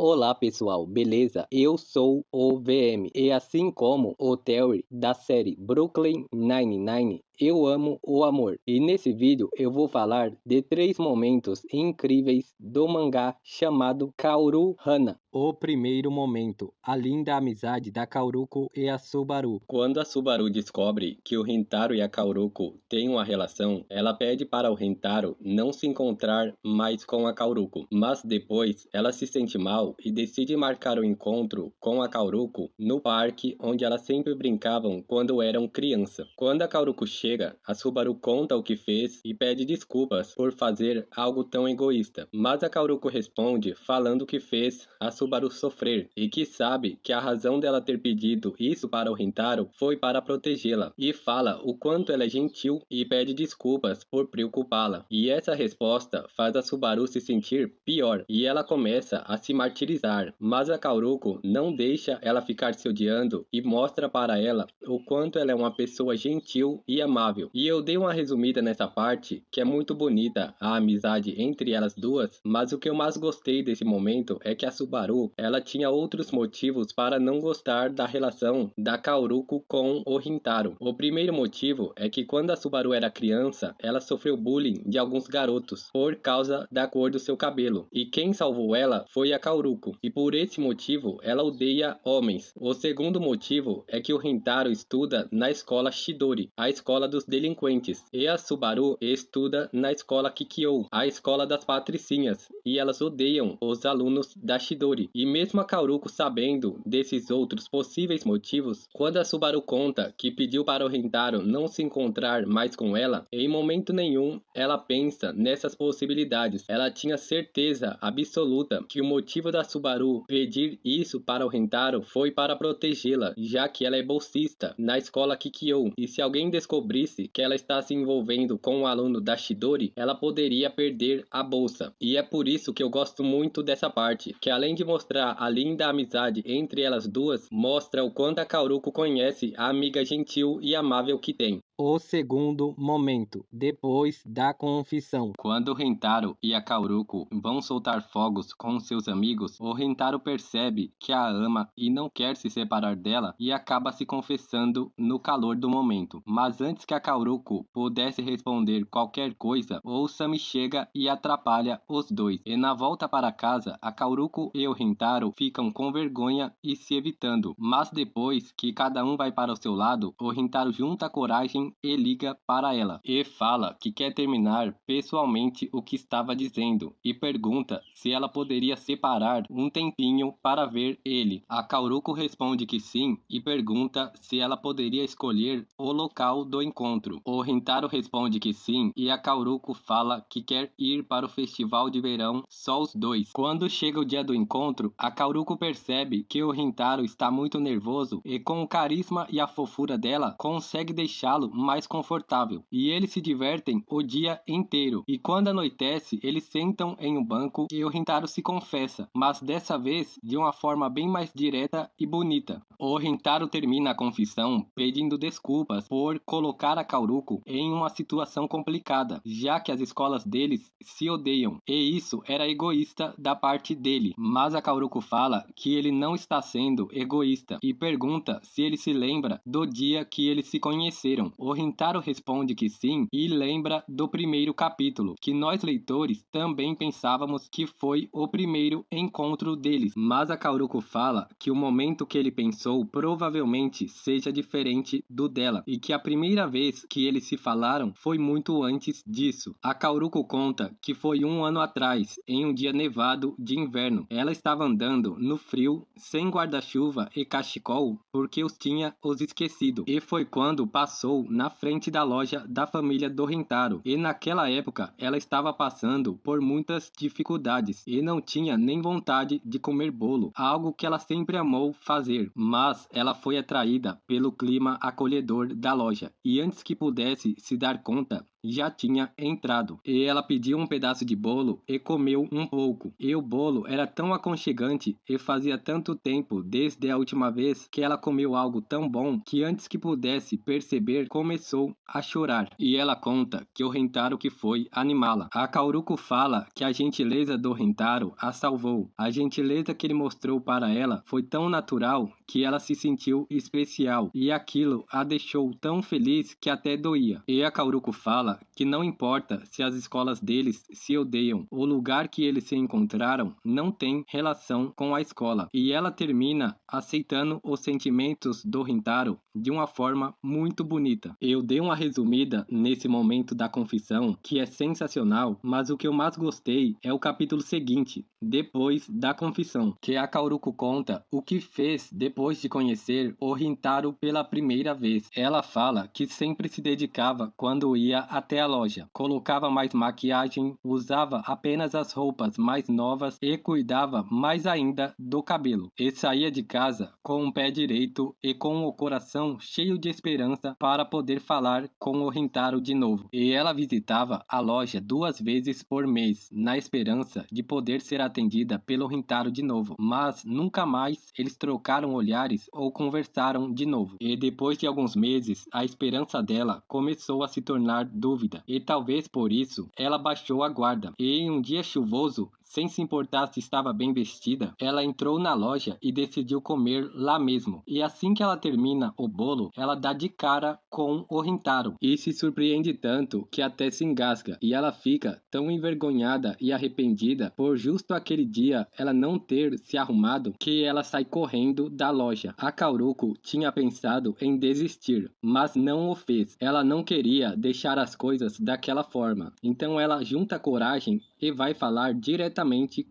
Olá pessoal, beleza? Eu sou o VM e assim como o Terry da série Brooklyn Nine-Nine, eu amo o amor. E nesse vídeo eu vou falar de 3 momentos incríveis do mangá chamado Kaoru Hana. O primeiro momento, a linda amizade da Kaoruko e a Subaru. Quando a Subaru descobre que o Rintaro e a Kaoruko têm uma relação, ela pede para o Rintaro não se encontrar mais com a Kaoruko, mas depois ela se sente mal e decide marcar o encontro com a Kaoruko no parque onde elas sempre brincavam quando eram criança. Quando a Kaoruko chega, a Subaru conta o que fez e pede desculpas por fazer algo tão egoísta, mas a Kaoruko responde falando que fez a Subaru sofrer e que sabe que a razão dela ter pedido isso para o Rintaro foi para protegê-la, e fala o quanto ela é gentil e pede desculpas por preocupá-la. E essa resposta faz a Subaru se sentir pior e ela começa a se martirizar, mas a Kaoruko não deixa ela ficar se odiando e mostra para ela o quanto ela é uma pessoa gentil e amável. E eu dei uma resumida nessa parte, que é muito bonita a amizade entre elas duas, mas o que eu mais gostei desse momento é que a Subaru, ela tinha outros motivos para não gostar da relação da Kaoruko com o Rintaro. O primeiro motivo é que quando a Subaru era criança, ela sofreu bullying de alguns garotos por causa da cor do seu cabelo, e quem salvou ela foi a Kaoruko, e por esse motivo ela odeia homens. O segundo motivo é que o Rintaro estuda na escola Chidori, a escola dos delinquentes, e a Subaru estuda na escola Kikyo, a escola das patricinhas, e elas odeiam os alunos da Chidori. E mesmo a Kaoruko sabendo desses outros possíveis motivos, quando a Subaru conta que pediu para o Rintaro não se encontrar mais com ela, em momento nenhum ela pensa nessas possibilidades. Ela tinha certeza absoluta que o motivo da Subaru pedir isso para o Rintaro foi para protegê-la, já que ela é bolsista na escola Kikyo, e se alguém descobrisse que ela está se envolvendo com um aluno da Chidori, ela poderia perder a bolsa. E é por isso que eu gosto muito dessa parte, que além de mostrar a linda amizade entre elas duas, mostra o quanto a Kaoruko conhece a amiga gentil e amável que tem. O segundo momento, depois da confissão. Quando o Rintaro e a Kaoruko vão soltar fogos com seus amigos, o Rintaro percebe que a ama e não quer se separar dela e acaba se confessando no calor do momento. Mas antes que a Kaoruko pudesse responder qualquer coisa, o Sami chega e atrapalha os dois. E na volta para casa, a Kaoruko e o Rintaro ficam com vergonha e se evitando. Mas depois que cada um vai para o seu lado, o Rintaro junta a coragem e liga para ela, e fala que quer terminar pessoalmente o que estava dizendo, e pergunta se ela poderia separar um tempinho para ver ele. A Kaoruko responde que sim, e pergunta se ela poderia escolher o local do encontro. O Rintaro responde que sim, e a Kaoruko fala que quer ir para o festival de verão só os dois. Quando chega o dia do encontro, a Kaoruko percebe que o Rintaro está muito nervoso, e com o carisma e a fofura dela, consegue deixá-lo mais confortável, e eles se divertem o dia inteiro. E quando anoitece, eles sentam em um banco e o Rintaro se confessa, mas dessa vez de uma forma bem mais direta e bonita. O Rintaro termina a confissão pedindo desculpas por colocar a Kaoruko em uma situação complicada, já que as escolas deles se odeiam, e isso era egoísta da parte dele. Mas a Kaoruko fala que ele não está sendo egoísta e pergunta se ele se lembra do dia que eles se conheceram. O Rintaro responde que sim e lembra do primeiro capítulo, que nós leitores também pensávamos que foi o primeiro encontro deles, mas a Kaoruko fala que o momento que ele pensou provavelmente seja diferente do dela, e que a primeira vez que eles se falaram foi muito antes disso. A Kaoruko conta que foi 1 ano atrás, em um dia nevado de inverno. Ela estava andando no frio, sem guarda-chuva e cachecol, porque os tinha esquecido, e foi quando passou na frente da loja da família do Rintaro, e naquela época ela estava passando por muitas dificuldades e não tinha nem vontade de comer bolo, algo que ela sempre amou fazer, mas ela foi atraída pelo clima acolhedor da loja, e antes que pudesse se dar conta, já tinha entrado, e ela pediu um pedaço de bolo e comeu um pouco. E o bolo era tão aconchegante e fazia tanto tempo desde a última vez que ela comeu algo tão bom que antes que pudesse perceber começou a chorar. E ela conta que o Rentaro que foi animá-la. A Kauruko fala que a gentileza do Rentaro a salvou. A gentileza que ele mostrou para ela foi tão natural que ela se sentiu especial e aquilo a deixou tão feliz que até doía. E a Kauruko fala que não importa se as escolas deles se odeiam, o lugar que eles se encontraram não tem relação com a escola. E ela termina aceitando os sentimentos do Rintaro de uma forma muito bonita. Eu dei uma resumida nesse momento da confissão, que é sensacional, mas o que eu mais gostei é o capítulo seguinte, depois da confissão, que a Kauruko conta o que fez depois de conhecer o Rintaro pela primeira vez. Ela fala que sempre se dedicava quando ia até a loja, colocava mais maquiagem, usava apenas as roupas mais novas e cuidava mais ainda do cabelo. E saía de casa com o pé direito e com o coração cheio de esperança para poder falar com o Rintaro de novo. E ela visitava a loja 2 vezes por mês, na esperança de poder ser atendida pelo Rintaro de novo. Mas nunca mais eles trocaram olhares ou conversaram de novo. E depois de alguns meses, a esperança dela começou a se tornar dúvida. E talvez por isso, ela baixou a guarda. E em um dia chuvoso, sem se importar se estava bem vestida, ela entrou na loja e decidiu comer lá mesmo. E assim que ela termina o bolo, ela dá de cara com o Rintaro e se surpreende tanto que até se engasga. E ela fica tão envergonhada e arrependida por justo aquele dia ela não ter se arrumado que ela sai correndo da loja. A Kauruko tinha pensado em desistir, mas não o fez. Ela não queria deixar as coisas daquela forma. Então ela junta coragem e vai falar diretamente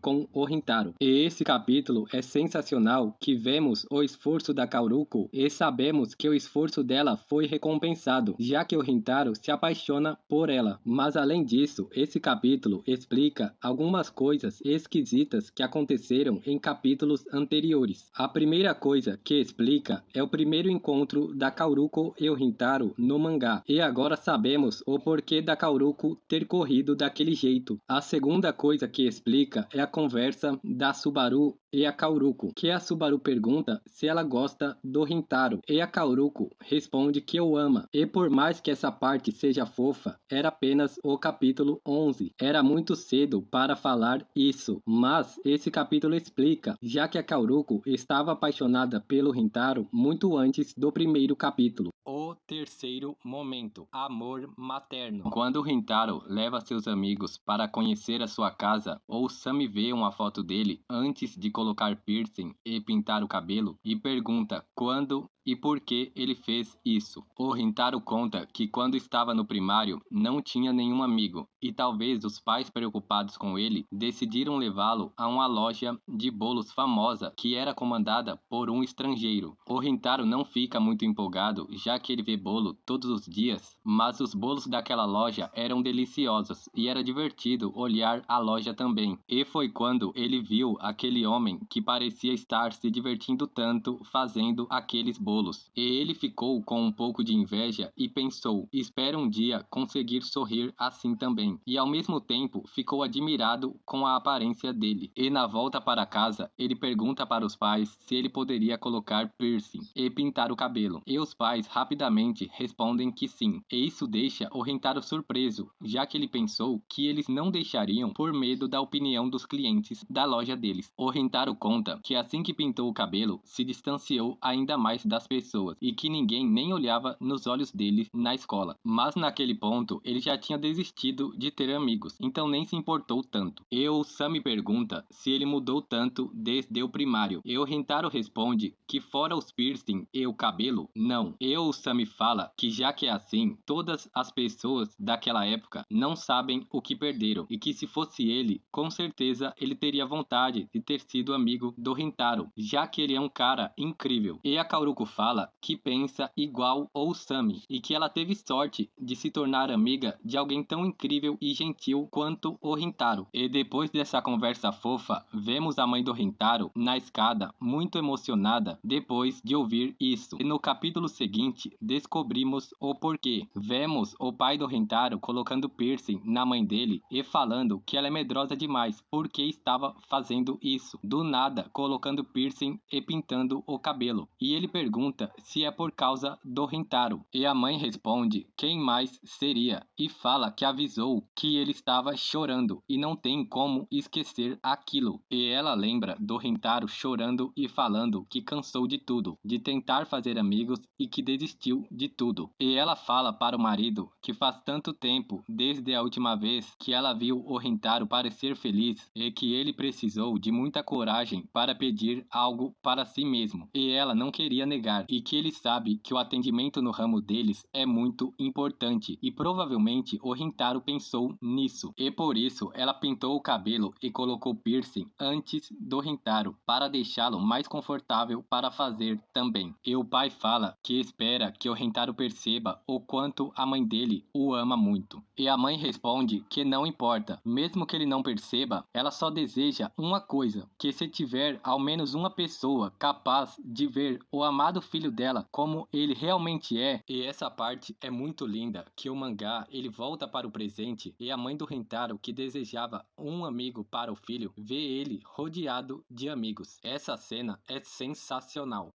com o Rintaro. E esse capítulo é sensacional, que vemos o esforço da Kauruko e sabemos que o esforço dela foi recompensado, já que o Rintaro se apaixona por ela. Mas além disso, esse capítulo explica algumas coisas esquisitas que aconteceram em capítulos anteriores. A primeira coisa que explica é o primeiro encontro da Kauruko e o Rintaro no mangá. E agora sabemos o porquê da Kauruko ter corrido daquele jeito. A segunda coisa que explica é a conversa da Subaru e a Kauruko, que a Subaru pergunta se ela gosta do Rintaro, e a Kauruko responde que o ama. E por mais que essa parte seja fofa, era apenas o capítulo 11. Era muito cedo para falar isso, mas esse capítulo explica, já que a Kauruko estava apaixonada pelo Rintaro muito antes do primeiro capítulo. O terceiro momento, amor materno. Quando o Rintaro leva seus amigos para conhecer a sua casa, o Sami vê uma foto dele antes de colocar piercing e pintar o cabelo e pergunta quando e por que ele fez isso. O Rintaro conta que quando estava no primário não tinha nenhum amigo e talvez os pais preocupados com ele decidiram levá-lo a uma loja de bolos famosa que era comandada por um estrangeiro. O Rintaro não fica muito empolgado já que ele vê bolo todos os dias, mas os bolos daquela loja eram deliciosos e era divertido olhar a loja também. E foi quando ele viu aquele homem que parecia estar se divertindo tanto fazendo aqueles bolos. E ele ficou com um pouco de inveja e pensou, espero um dia conseguir sorrir assim também. E ao mesmo tempo ficou admirado com a aparência dele. E na volta para casa, ele pergunta para os pais se ele poderia colocar piercing e pintar o cabelo. E os pais rapidamente respondem que sim. E isso deixa o Rintaro surpreso, já que ele pensou que eles não deixariam por medo da opinião dos clientes da loja deles. O Rintaro conta que assim que pintou o cabelo, se distanciou ainda mais das pessoas e que ninguém nem olhava nos olhos dele na escola. Mas naquele ponto ele já tinha desistido de ter amigos, então nem se importou tanto. E o Sami pergunta se ele mudou tanto desde o primário. E o Rintaro responde que fora os piercing e o cabelo, não. E o Sami fala que já que é assim, todas as pessoas daquela época não sabem o que perderam e que se fosse ele, com certeza ele teria vontade de ter sido amigo do Rintaro, já que ele é um cara incrível. E a Kauruko fala que pensa igual Osami e que ela teve sorte de se tornar amiga de alguém tão incrível e gentil quanto o Rintaro. E depois dessa conversa fofa, vemos a mãe do Rintaro na escada, muito emocionada depois de ouvir isso. E no capítulo seguinte, descobrimos o porquê. Vemos o pai do Rintaro colocando piercing na mãe dele e falando que ela é medrosa demais porque estava fazendo isso. Do nada, colocando piercing e pintando o cabelo. E ele pergunta se é por causa do Rintaro. E a mãe responde quem mais seria e fala que avisou que ele estava chorando e não tem como esquecer aquilo. E ela lembra do Rintaro chorando e falando que cansou de tudo, de tentar fazer amigos e que desistiu de tudo. E ela fala para o marido que faz tanto tempo desde a última vez que ela viu o Rintaro parecer feliz e que ele precisou de muita coragem para pedir algo para si mesmo. E ela não queria negar e que ele sabe que o atendimento no ramo deles é muito importante e provavelmente o Rintaro pensou nisso. E por isso ela pintou o cabelo e colocou piercing antes do Rintaro para deixá-lo mais confortável para fazer também. E o pai fala que espera que o Rintaro perceba o quanto a mãe dele o ama muito. E a mãe responde que não importa, mesmo que ele não perceba, ela só deseja uma coisa, que se tiver ao menos uma pessoa capaz de ver o amado filho dela como ele realmente é. E essa parte é muito linda, que o mangá ele volta para o presente e a mãe do Rintaro, que desejava um amigo para o filho, vê ele rodeado de amigos. Essa cena é sensacional.